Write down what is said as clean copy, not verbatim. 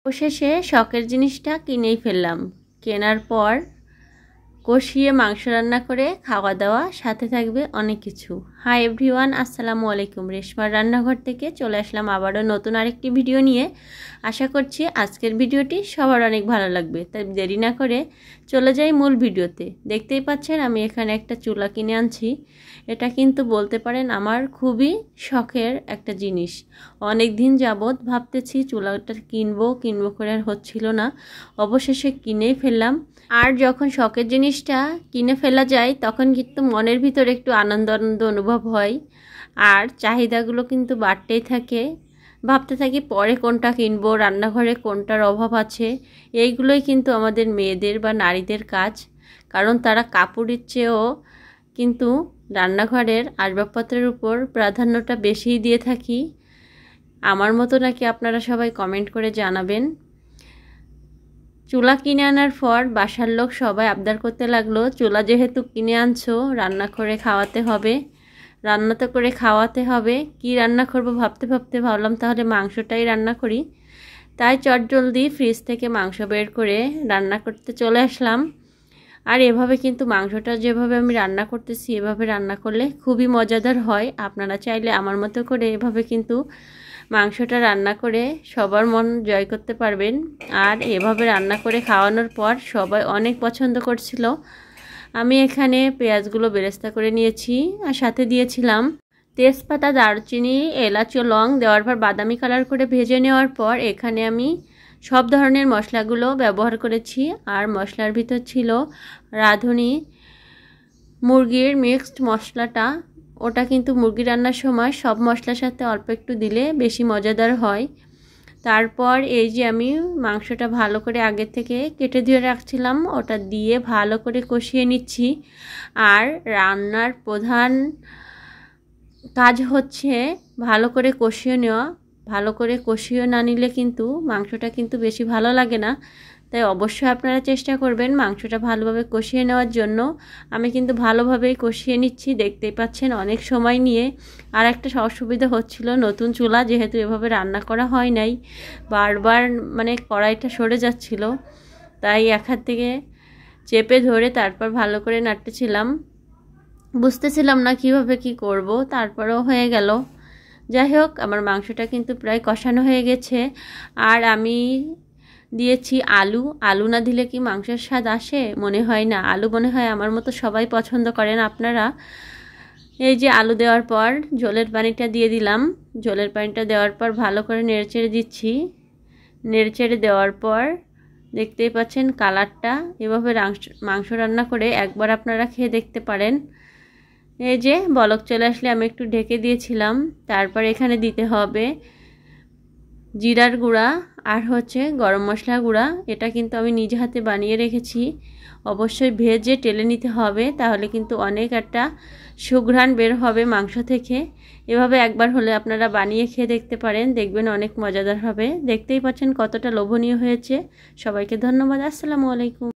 অবশেষে শখের জিনিসটা কিনেই ফেললাম। কেনার পর কষিয়ে মাংস রান্না করে খাওয়া দাওয়া, সাথে থাকবে অনেক কিছু। হাই এভরিওয়ান, আসসালামু আলাইকুম। রেশমার রান্নাঘর থেকে চলে আসলাম আবারও নতুন আরেকটি ভিডিও নিয়ে। আশা করছি আজকের ভিডিওটি সবার অনেক ভালো লাগবে। তাই দেরি না করে চলে যাই মূল ভিডিওতে। দেখতেই পাচ্ছেন আমি এখানে একটা চুলা কিনে আনছি। এটা কিন্তু বলতে পারেন আমার খুবই শখের একটা জিনিস। অনেক দিন যাবৎ ভাবতেছি চুলাটা কিনবো করে আর হচ্ছিল না। অবশেষে কিনেই ফেললাম। আর যখন শখের জিনিসটা কিনে ফেলা যায় তখন কিন্তু মনের ভিতরে একটু আনন্দ অনুভব হয়, আর চাহিদাগুলো কিন্তু বাড়তেই থাকে। ভাবতে থাকি পরে কোনটা কিনবো, রান্নাঘরে কোনটার অভাব আছে। এইগুলোই কিন্তু আমাদের মেয়েদের বা নারীদের কাজ, কারণ তারা কাপড়ের চেয়েও কিন্তু রান্নাঘরের আসবাবপত্রের উপর প্রাধান্যটা বেশিই দিয়ে থাকি। আমার মতো নাকি আপনারা সবাই কমেন্ট করে জানাবেন। চুলা কিনে আনার পর বাসার লোক সবাই আবদার করতে লাগলো, চুলা যেহেতু কিনে আনছো রান্না করে খাওয়াতে হবে। রান্না তো করে খাওয়াতে হবে, কি রান্না করব ভাবতে ভাবতে ভাবলাম তাহলে মাংসটাই রান্না করি। তাই চটজলদি ফ্রিজ থেকে মাংস বের করে রান্না করতে চলে আসলাম। আর এভাবে কিন্তু মাংসটা যেভাবে আমি রান্না করতেছি এভাবে রান্না করলে খুবই মজাদার হয়। আপনারা চাইলে আমার মতো করে এভাবে কিন্তু মাংসটা রান্না করে সবার মন জয় করতে পারবেন। আর এভাবে রান্না করে খাওয়ানোর পর সবাই অনেক পছন্দ করছিল। আমি এখানে পেঁয়াজগুলো বেরেস্তা করে নিয়েছি, আর সাথে দিয়েছিলাম তেজপাতা, দারচিনি, এলাচ ও লং। দেওয়ার পর বাদামি কালার করে ভেজে নেওয়ার পর এখানে আমি সব ধরনের মশলাগুলো ব্যবহার করেছি। আর মশলার ভিতর ছিল রাঁধুনি মুরগির মিক্সড মশলাটা। ওটা কিন্তু মুরগি রান্নার সময় সব মশলার সাথে অল্প একটু দিলে বেশি মজাদার হয়। তারপর এই যে আমি মাংসটা ভালো করে আগে থেকে কেটে ধুয়ে রাখছিলাম, ওটা দিয়ে ভালো করে কষিয়ে নিচ্ছি। আর রান্নার প্রধান কাজ হচ্ছে ভালো করে কষিয়ে নেওয়া। ভালো করে কষিয়ে না নিলে কিন্তু মাংসটা কিন্তু বেশি ভালো লাগে না। তাই অবশ্যই আপনারা চেষ্টা করবেন মাংসটা ভালোভাবে কষিয়ে নেওয়ার জন্য। আমি কিন্তু ভালোভাবেই কষিয়ে নিচ্ছি, দেখতেই পাচ্ছেন অনেক সময় নিয়ে। আর একটা অসুবিধা হচ্ছিল, নতুন চুলা যেহেতু এভাবে রান্না করা হয় নাই, বারবার মানে কড়াইটা সরে যাচ্ছিল। তাই এক হাত থেকে চেপে ধরে তারপর ভালো করে নাড়তেছিলাম, বুঝতেছিলাম না কিভাবে কি করব। তারপরেও হয়ে গেল। যাই হোক, আমার মাংসটা কিন্তু প্রায় কষানো হয়ে গেছে। আর আমি দিয়েছি আলু। আলু না দিলে কি মাংসের স্বাদ আসে? মনে হয় না। আলু মনে হয় আমার মতো সবাই পছন্দ করেন আপনারা। এই যে আলু দেওয়ার পর ঝোলের পানিটা দিয়ে দিলাম। ঝোলের পানিটা দেওয়ার পর ভালো করে নেড়েচেড়ে দিচ্ছি। নেড়েচেড়ে দেওয়ার পর দেখতেই পাচ্ছেন কালারটা। এভাবে মাংস রান্না করে একবার আপনারা খেয়ে দেখতে পারেন। এই যে বলক চলে আসলে আমি একটু ঢেকে দিয়েছিলাম। তারপর এখানে দিতে হবে জিরার গুঁড়া আর হচ্ছে গরম মশলা গুঁড়া। এটা কিন্তু আমি নিজে হাতে বানিয়ে রেখেছি। অবশ্যই ভেজে টেলে নিতে হবে, তাহলে কিন্তু অনেক একটা সুঘ্রাণ বের হবে মাংস থেকে। এভাবে একবার হলে আপনারা বানিয়ে খেয়ে দেখতে পারেন, দেখবেন অনেক মজাদার হবে। দেখতেই পাচ্ছেন কতটা লোভনীয় হয়েছে। সবাইকে ধন্যবাদ। আসসালামু আলাইকুম।